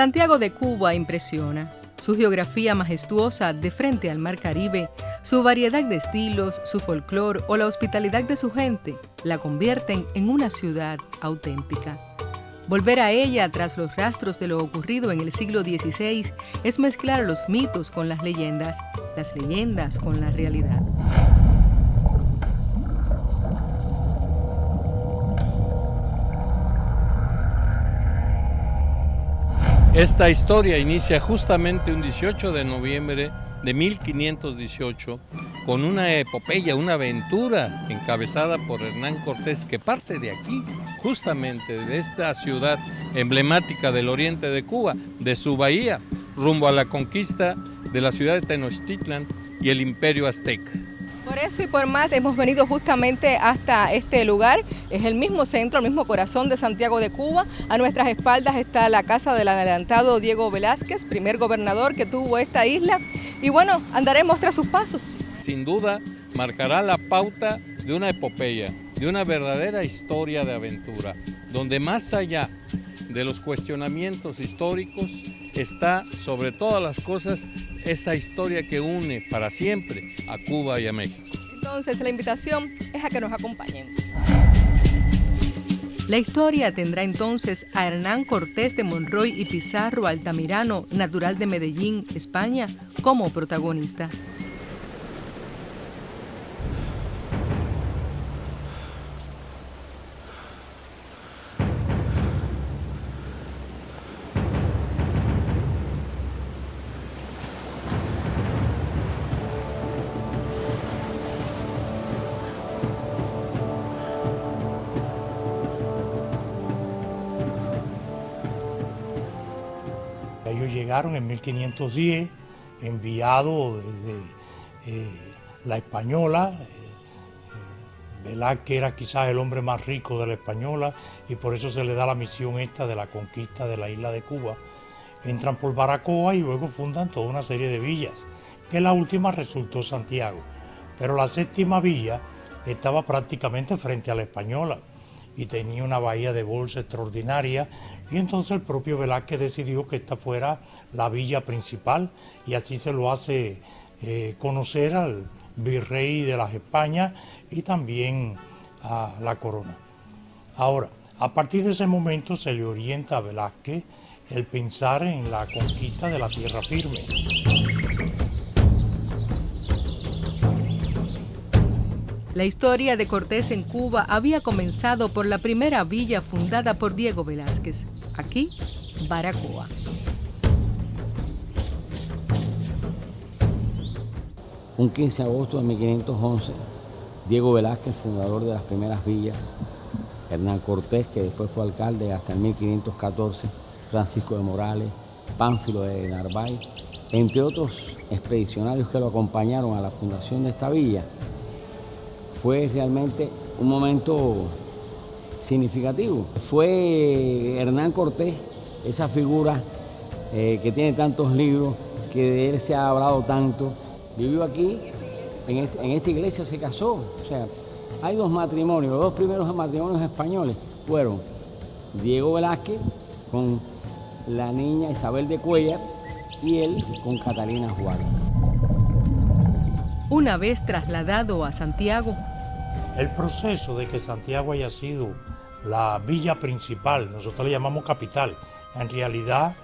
Santiago de Cuba impresiona. Su geografía majestuosa de frente al Mar Caribe, su variedad de estilos, su folclor o la hospitalidad de su gente la convierten en una ciudad auténtica. Volver a ella tras los rastros de lo ocurrido en el siglo XVI es mezclar los mitos con las leyendas con la realidad. Esta historia inicia justamente un 18 de noviembre de 1518 con una epopeya, una aventura encabezada por Hernán Cortés, que parte de aquí, justamente de esta ciudad emblemática del oriente de Cuba, de su bahía, rumbo a la conquista de la ciudad de Tenochtitlan y el Imperio Azteca. Por eso y por más hemos venido justamente hasta este lugar. Es el mismo centro, el mismo corazón de Santiago de Cuba. A nuestras espaldas está la casa del adelantado Diego Velázquez, primer gobernador que tuvo esta isla. Y bueno, andaremos tras sus pasos. Sin duda, marcará la pauta de una epopeya, de una verdadera historia de aventura, donde más allá de los cuestionamientos históricos está, sobre todas las cosas, esa historia que une para siempre a Cuba y a México. Entonces la invitación es a que nos acompañen. La historia tendrá entonces a Hernán Cortés de Monroy y Pizarro Altamirano, natural de Medellín, España, como protagonista. Ellos llegaron en 1510, enviados desde la Española. Velázquez era quizás el hombre más rico de la Española y por eso se le da la misión esta de la conquista de la isla de Cuba. Entran por Baracoa y luego fundan toda una serie de villas, que la última resultó Santiago. Pero la séptima villa estaba prácticamente frente a la Española y tenía una bahía de bolsa extraordinaria, y entonces el propio Velázquez decidió que esta fuera la villa principal y así se lo hace conocer al virrey de las Españas y también a la corona. Ahora, a partir de ese momento se le orienta a Velázquez el pensar en la conquista de la tierra firme. La historia de Cortés en Cuba había comenzado por la primera villa fundada por Diego Velázquez, aquí, Baracoa. Un 15 de agosto de 1511, Diego Velázquez, fundador de las primeras villas, Hernán Cortés, que después fue alcalde hasta el 1514, Francisco de Morales, Pánfilo de Narváez, entre otros expedicionarios que lo acompañaron a la fundación de esta villa. Fue realmente un momento significativo. Fue Hernán Cortés, esa figura que tiene tantos libros, que de él se ha hablado tanto. Vivió aquí, en esta iglesia se casó. O sea, hay dos matrimonios, los dos primeros matrimonios españoles fueron Diego Velázquez con la niña Isabel de Cuéllar y él con Catalina Juárez. Una vez trasladado a Santiago, el proceso de que Santiago haya sido la villa principal, nosotros le llamamos capital, en realidad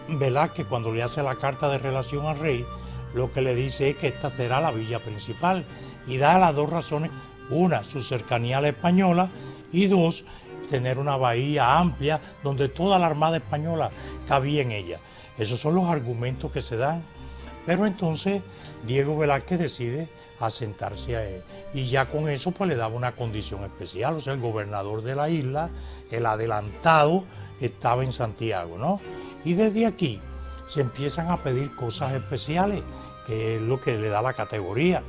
Velázquez, cuando le hace la carta de relación al rey, lo que le dice es que esta será la villa principal y da las dos razones: una, su cercanía a la española, y dos, tener una bahía amplia donde toda la armada española cabía en ella. Esos son los argumentos que se dan. Pero entonces Diego Velázquez decide asentarse a él y ya con eso pues le daba una condición especial. O sea, el gobernador de la isla, el adelantado, estaba en Santiago, ¿no? Y desde aquí se empiezan a pedir cosas especiales, que es lo que le da la categoría.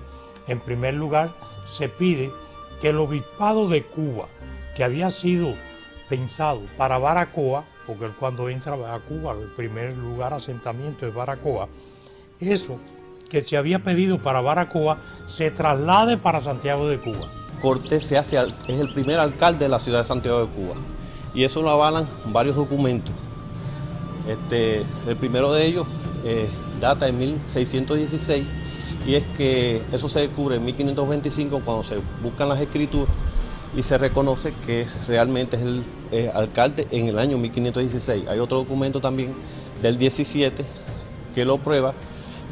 En primer lugar, se pide que el obispado de Cuba, que había sido pensado para Baracoa, porque él cuando entra a Cuba, el primer lugar de asentamiento es Baracoa, eso que se había pedido para Baracoa se traslade para Santiago de Cuba. Cortés es el primer alcalde de la ciudad de Santiago de Cuba y eso lo avalan varios documentos. El primero de ellos data en 1616 y es que eso se descubre en 1525 cuando se buscan las escrituras y se reconoce que realmente es el alcalde en el año 1516. Hay otro documento también del 17 que lo prueba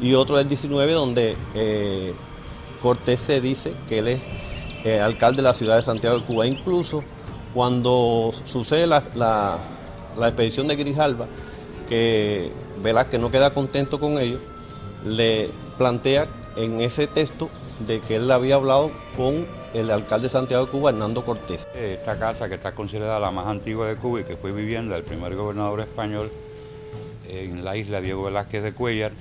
y otro del 19 donde Cortés se dice que él es alcalde de la ciudad de Santiago de Cuba. Incluso cuando sucede la expedición de Grijalva, que Velázquez no queda contento con ello, le plantea en ese texto de que él había hablado con el alcalde de Santiago de Cuba, Hernando Cortés. Esta casa, que está considerada la más antigua de Cuba y que fue vivienda del primer gobernador español en la isla, Diego Velázquez de Cuéllar,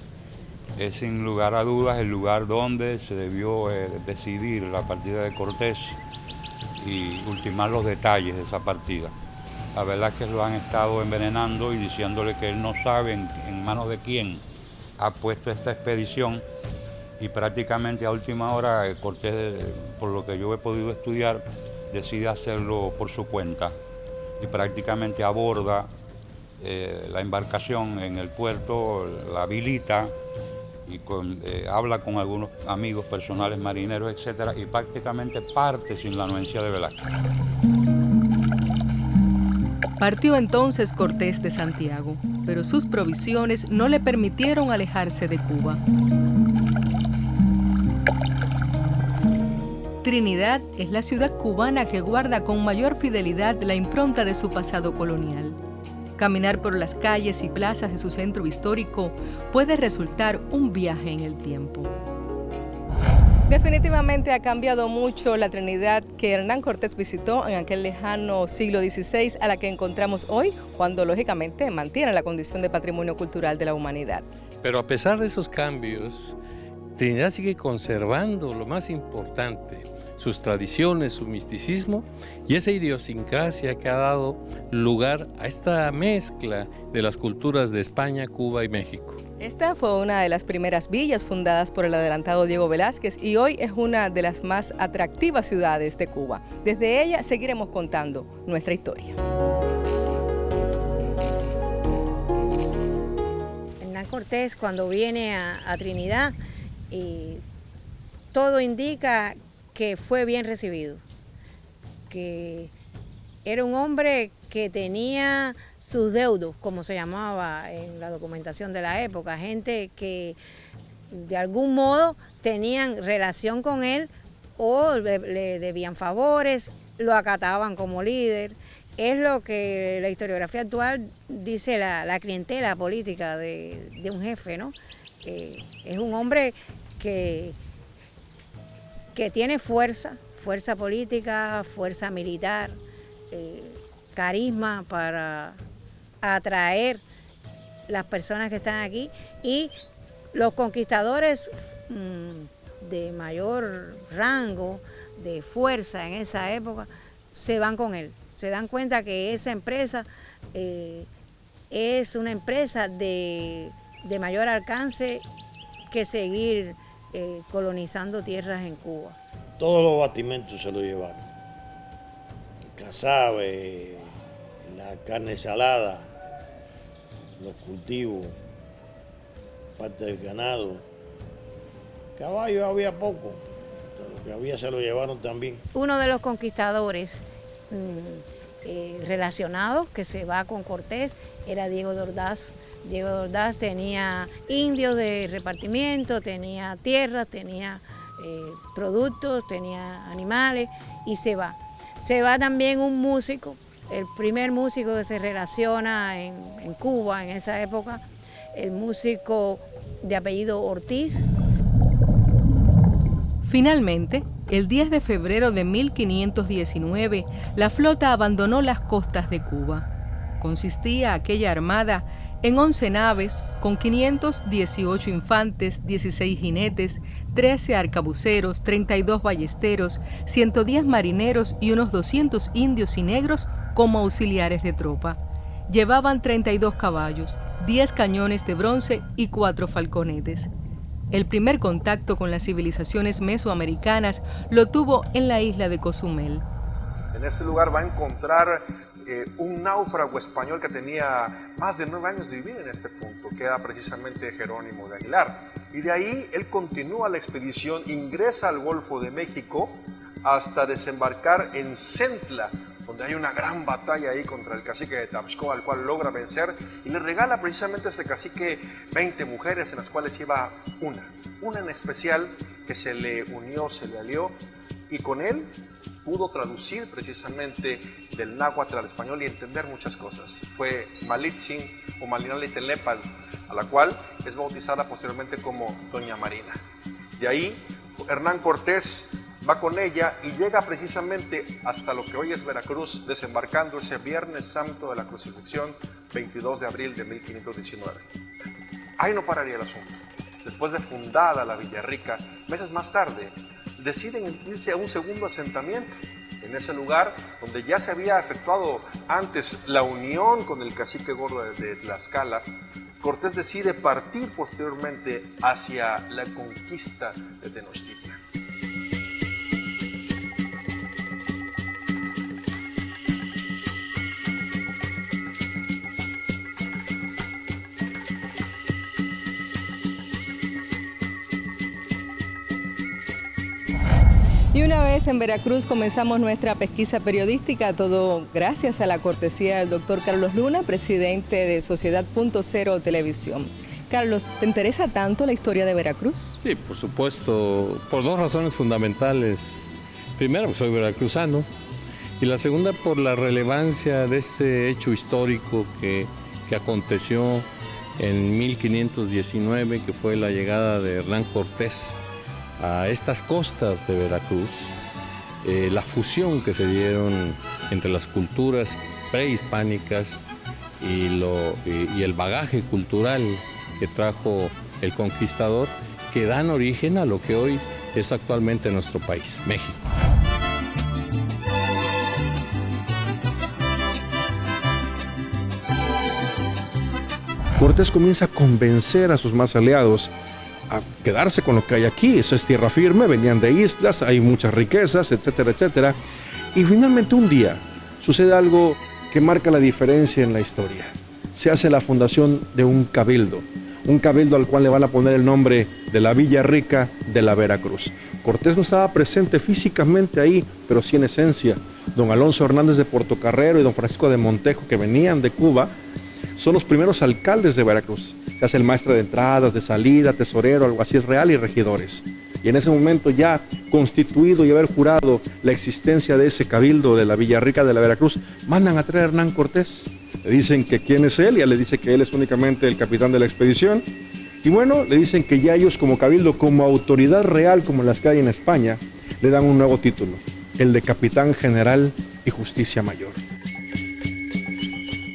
es sin lugar a dudas el lugar donde se debió decidir la partida de Cortés y ultimar los detalles de esa partida. A Velázquez lo han estado envenenando y diciéndole que él no sabe en manos de quién ha puesto esta expedición, y prácticamente a última hora Cortés, por lo que yo he podido estudiar, decide hacerlo por su cuenta y prácticamente aborda la embarcación en el puerto, la habilita y habla con algunos amigos personales marineros, etcétera, y prácticamente parte sin la anuencia de Velázquez. Partió entonces Cortés de Santiago, pero sus provisiones no le permitieron alejarse de Cuba. Trinidad es la ciudad cubana que guarda con mayor fidelidad la impronta de su pasado colonial. Caminar por las calles y plazas de su centro histórico puede resultar un viaje en el tiempo. Definitivamente ha cambiado mucho la Trinidad que Hernán Cortés visitó en aquel lejano siglo XVI a la que encontramos hoy, cuando lógicamente mantiene la condición de patrimonio cultural de la humanidad. Pero a pesar de esos cambios, Trinidad sigue conservando lo más importante, sus tradiciones, su misticismo y esa idiosincrasia que ha dado lugar a esta mezcla de las culturas de España, Cuba y México. Esta fue una de las primeras villas fundadas por el adelantado Diego Velázquez y hoy es una de las más atractivas ciudades de Cuba. Desde ella seguiremos contando nuestra historia. Hernán Cortés, cuando viene a Trinidad, todo indica que fue bien recibido, que era un hombre que tenía sus deudos, como se llamaba en la documentación de la época, gente que de algún modo tenían relación con él o le debían favores, lo acataban como líder. Es lo que la historiografía actual dice la clientela política de un jefe, ¿no? Es un hombre que tiene fuerza política, fuerza militar, carisma para atraer las personas que están aquí, y los conquistadores de mayor rango, de fuerza en esa época, se van con él. Se dan cuenta que esa empresa es una empresa de mayor alcance que seguir colonizando tierras en Cuba. Todos los bastimentos se lo llevaron. El casabe, la carne salada, los cultivos, parte del ganado. Caballos había poco, lo que había se lo llevaron también. Uno de los conquistadores relacionados que se va con Cortés era Diego de Ordaz. Diego de Ordaz tenía indios de repartimiento, tenía tierras, tenía productos, tenía animales, y se va. Se va también un músico, el primer músico que se relaciona en Cuba en esa época, el músico de apellido Ortiz. Finalmente, el 10 de febrero de 1519, la flota abandonó las costas de Cuba. Consistía aquella armada en 11 naves, con 518 infantes, 16 jinetes, 13 arcabuceros, 32 ballesteros, 110 marineros y unos 200 indios y negros como auxiliares de tropa. Llevaban 32 caballos, 10 cañones de bronce y 4 falconetes. El primer contacto con las civilizaciones mesoamericanas lo tuvo en la isla de Cozumel. En este lugar va a encontrar un náufrago español que tenía más de 9 años de vivir en este punto, que era precisamente Jerónimo de Aguilar. Y de ahí él continúa la expedición, ingresa al Golfo de México hasta desembarcar en Centla, donde hay una gran batalla ahí contra el cacique de Tabasco, al cual logra vencer, y le regala precisamente a este cacique 20 mujeres, en las cuales lleva una en especial que se le unió, se le alió, y con él pudo traducir precisamente del náhuatl al español y entender muchas cosas. Fue Malitzin o Malinali Telepal, a la cual es bautizada posteriormente como Doña Marina. De ahí Hernán Cortés va con ella y llega precisamente hasta lo que hoy es Veracruz, desembarcando ese Viernes Santo de la Crucifixión, 22 de abril de 1519. Ahí no pararía el asunto. Después de fundada la Villarrica, meses más tarde, deciden irse a un segundo asentamiento en ese lugar donde ya se había efectuado antes la unión con el cacique gordo de Tlaxcala. Cortés decide partir posteriormente hacia la conquista de Tenochtitlan. Y una vez en Veracruz comenzamos nuestra pesquisa periodística, todo gracias a la cortesía del doctor Carlos Luna, presidente de Sociedad Punto Cero Televisión. Carlos, ¿te interesa tanto la historia de Veracruz? Sí, por supuesto, por 2 razones fundamentales. Primero, pues soy veracruzano, y la segunda, por la relevancia de este hecho histórico que aconteció en 1519, que fue la llegada de Hernán Cortés a estas costas de Veracruz, la fusión que se dieron entre las culturas prehispánicas y el bagaje cultural que trajo el conquistador, que dan origen a lo que hoy es actualmente nuestro país, México. Cortés comienza a convencer a sus más aliados a quedarse con lo que hay aquí. Eso es tierra firme, venían de islas, hay muchas riquezas, etcétera, etcétera. Y finalmente un día sucede algo que marca la diferencia en la historia. Se hace la fundación de un cabildo al cual le van a poner el nombre de la Villarrica de la Veracruz. Cortés no estaba presente físicamente ahí, pero sí en esencia. Don Alonso Hernández de Portocarrero y don Francisco de Montejo, que venían de Cuba, son los primeros alcaldes de Veracruz. Se hace el maestro de entradas, de salida, tesorero, alguacil real y regidores. Y en ese momento, ya constituido y haber jurado la existencia de ese cabildo de la Villarrica de la Veracruz, mandan a traer a Hernán Cortés. Le dicen que quién es él, ya le dice que él es únicamente el capitán de la expedición. Y bueno, le dicen que ya ellos como cabildo, como autoridad real, como las que hay en España, le dan un nuevo título, el de capitán general y justicia mayor.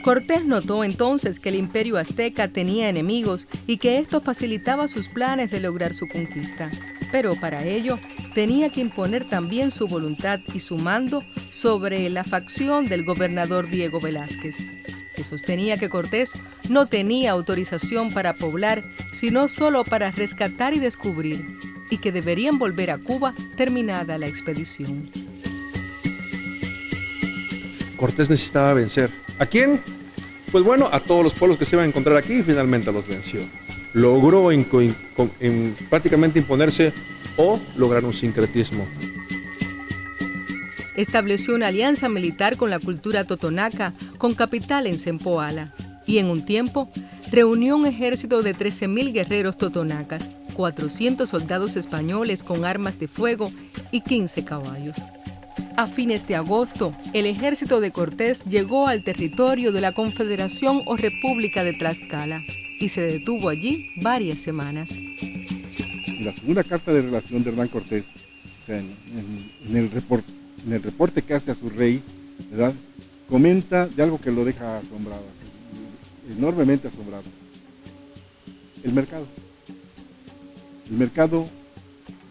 Cortés notó entonces que el imperio azteca tenía enemigos y que esto facilitaba sus planes de lograr su conquista. Pero para ello tenía que imponer también su voluntad y su mando sobre la facción del gobernador Diego Velázquez, que sostenía que Cortés no tenía autorización para poblar, sino solo para rescatar y descubrir, y que deberían volver a Cuba terminada la expedición. Cortés necesitaba vencer. ¿A quién? Pues bueno, a todos los pueblos que se iban a encontrar aquí, y finalmente los venció. Logró prácticamente imponerse o lograr un sincretismo. Estableció una alianza militar con la cultura totonaca, con capital en Zempoala, y en un tiempo reunió un ejército de 13,000 guerreros totonacas, 400 soldados españoles con armas de fuego y 15 caballos. A fines de agosto, el ejército de Cortés llegó al territorio de la Confederación o República de Tlaxcala y se detuvo allí varias semanas. En la segunda carta de relación de Hernán Cortés, o sea, en el reporte que hace a su rey, ¿verdad?, comenta de algo que lo deja asombrado, así, enormemente asombrado. El mercado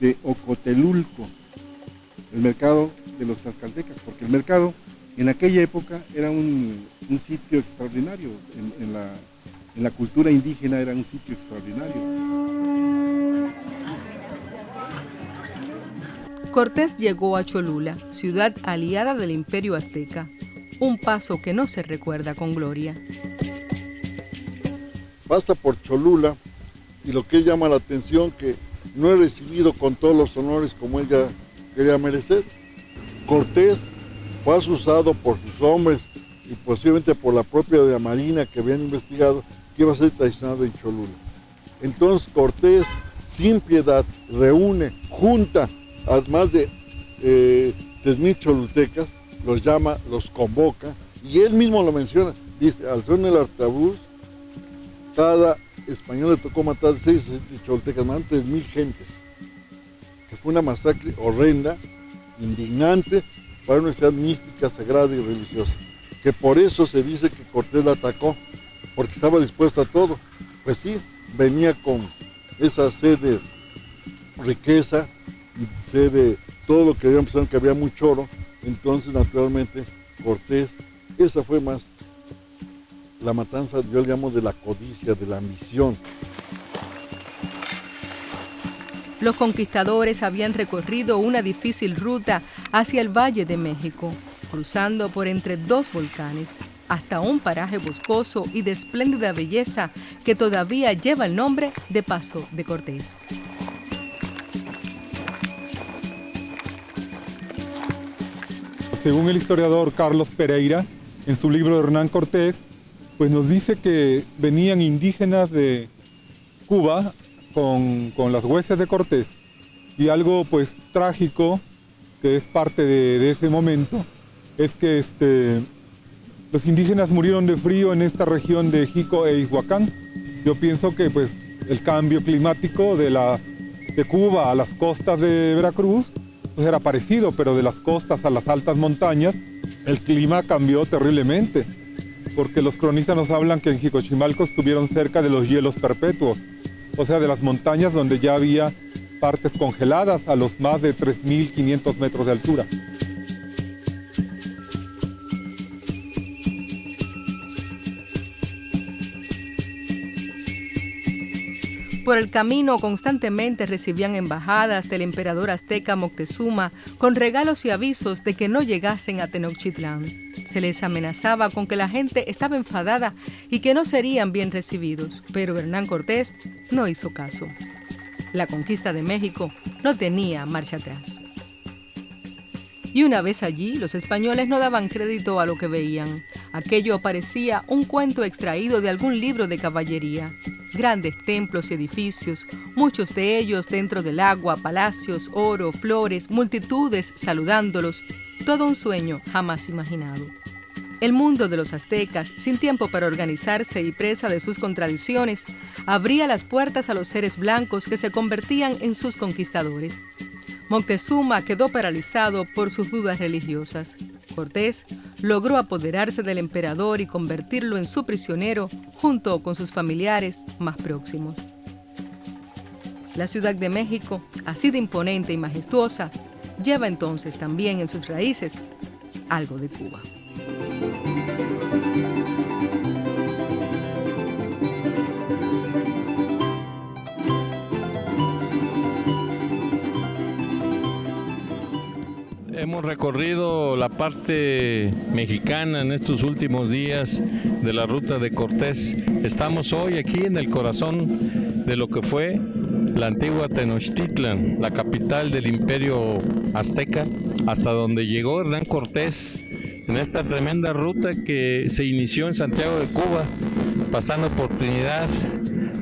de Ocotelulco, el mercado de los tlaxcaltecas, porque el mercado en aquella época era un sitio extraordinario, en la cultura indígena era un sitio extraordinario. Cortés llegó a Cholula, ciudad aliada del Imperio Azteca. un paso que no se recuerda con gloria. Pasa por Cholula y lo que llama la atención que no es recibido con todos los honores como él ya quería merecer. Cortés fue asusado por sus hombres y posiblemente por la propia de la Marina que habían investigado que iba a ser traicionado en Cholula. Entonces Cortés, sin piedad, reúne, junta a más de 3,000 cholultecas, los llama, los convoca, y él mismo lo menciona, dice, al son del artabuz, cada español le tocó matar 6 cholultecas, más de 3,000 gentes, que fue una masacre horrenda, indignante, para una ciudad mística, sagrada y religiosa, que por eso se dice que Cortés la atacó, porque estaba dispuesto a todo. Pues sí, venía con esa sed de riqueza, sed de todo lo que habían pensado que había mucho oro, entonces naturalmente Cortés, esa fue más la matanza, yo le llamo de la codicia, de la ambición. Los conquistadores habían recorrido una difícil ruta hacia el Valle de México, cruzando por entre 2 volcanes, hasta un paraje boscoso y de espléndida belleza que todavía lleva el nombre de Paso de Cortés. Según el historiador Carlos Pereira, en su libro Hernán Cortés, pues nos dice que venían indígenas de Cuba con las huestes de Cortés, y algo pues trágico que es parte de ese momento es que los indígenas murieron de frío en esta región de Jico e Ihuacán. Yo pienso que pues el cambio climático de Cuba a las costas de Veracruz pues era parecido, pero de las costas a las altas montañas el clima cambió terriblemente, porque los cronistas nos hablan que en Jicochimalco estuvieron cerca de los hielos perpetuos, o sea, de las montañas donde ya había partes congeladas a los más de 3.500 metros de altura. Por el camino constantemente recibían embajadas del emperador azteca Moctezuma con regalos y avisos de que no llegasen a Tenochtitlán. Se les amenazaba con que la gente estaba enfadada y que no serían bien recibidos, pero Hernán Cortés no hizo caso. La conquista de México no tenía marcha atrás. Y una vez allí, los españoles no daban crédito a lo que veían. Aquello parecía un cuento extraído de algún libro de caballería. Grandes templos y edificios, muchos de ellos dentro del agua, palacios, oro, flores, multitudes saludándolos. Todo un sueño jamás imaginado. El mundo de los aztecas, sin tiempo para organizarse y presa de sus contradicciones, abría las puertas a los seres blancos que se convertían en sus conquistadores. Moctezuma quedó paralizado por sus dudas religiosas. Cortés logró apoderarse del emperador y convertirlo en su prisionero junto con sus familiares más próximos. La Ciudad de México, así de imponente y majestuosa, lleva entonces también en sus raíces algo de Cuba. Hemos recorrido la parte mexicana en estos últimos días de la ruta de Cortés. Estamos hoy aquí en el corazón de lo que fue la antigua Tenochtitlan, la capital del imperio azteca, hasta donde llegó Hernán Cortés en esta tremenda ruta que se inició en Santiago de Cuba, pasando por Trinidad,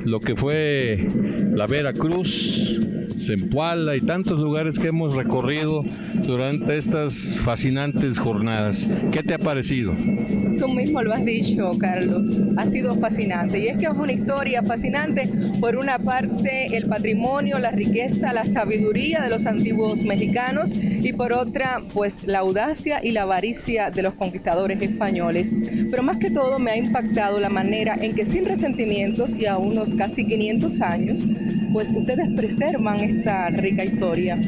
lo que fue la Veracruz, Zempoala y tantos lugares que hemos recorrido durante estas fascinantes jornadas. ¿Qué te ha parecido? Tú mismo lo has dicho, Carlos, ha sido fascinante, y es que es una historia fascinante. Por una parte, el patrimonio, la riqueza, la sabiduría de los antiguos mexicanos, y por otra, pues la audacia y la avaricia de los conquistadores españoles. Pero más que todo me ha impactado la manera en que, sin resentimientos y a unos casi 500 años, pues ustedes preservan esta rica historia.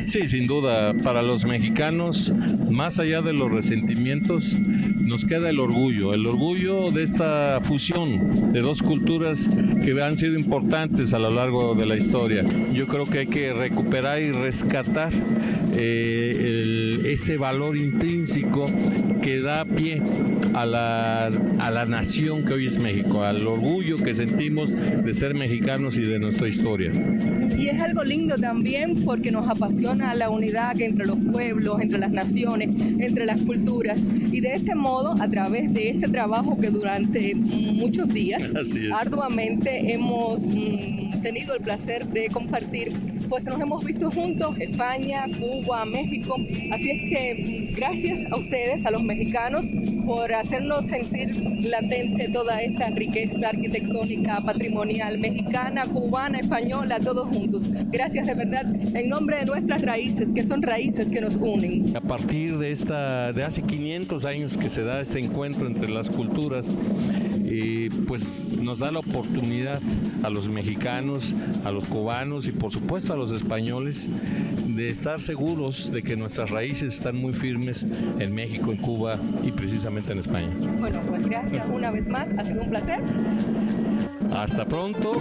Sí, sin duda, para los mexicanos, más allá de los resentimientos, nos queda el orgullo de esta fusión de dos culturas que han sido importantes a lo largo de la historia. Yo creo que hay que recuperar y rescatar ese valor intrínseco que da pie a la nación que hoy es México, al orgullo que sentimos de ser mexicanos y de nuestra historia. Y es algo lindo también porque nos apasiona la unidad entre los pueblos, entre las naciones, entre las culturas. Y de este modo, a través de este trabajo que durante muchos días arduamente hemos tenido el placer de compartir, pues nos hemos visto juntos, España, Cuba, México. Así es que gracias a ustedes, a los mexicanos, por hacernos sentir latente toda esta riqueza arquitectónica, patrimonial, mexicana, cubana, española, todos juntos. Gracias de verdad, en nombre de nuestras raíces, que son raíces que nos unen. A partir de hace 500 años que se da este encuentro entre las culturas, pues nos da la oportunidad a los mexicanos, a los cubanos y por supuesto a los españoles de estar seguros de que nuestras raíces están muy firmes en México, en Cuba y precisamente en España. Bueno, pues gracias una vez más, ha sido un placer. Hasta pronto.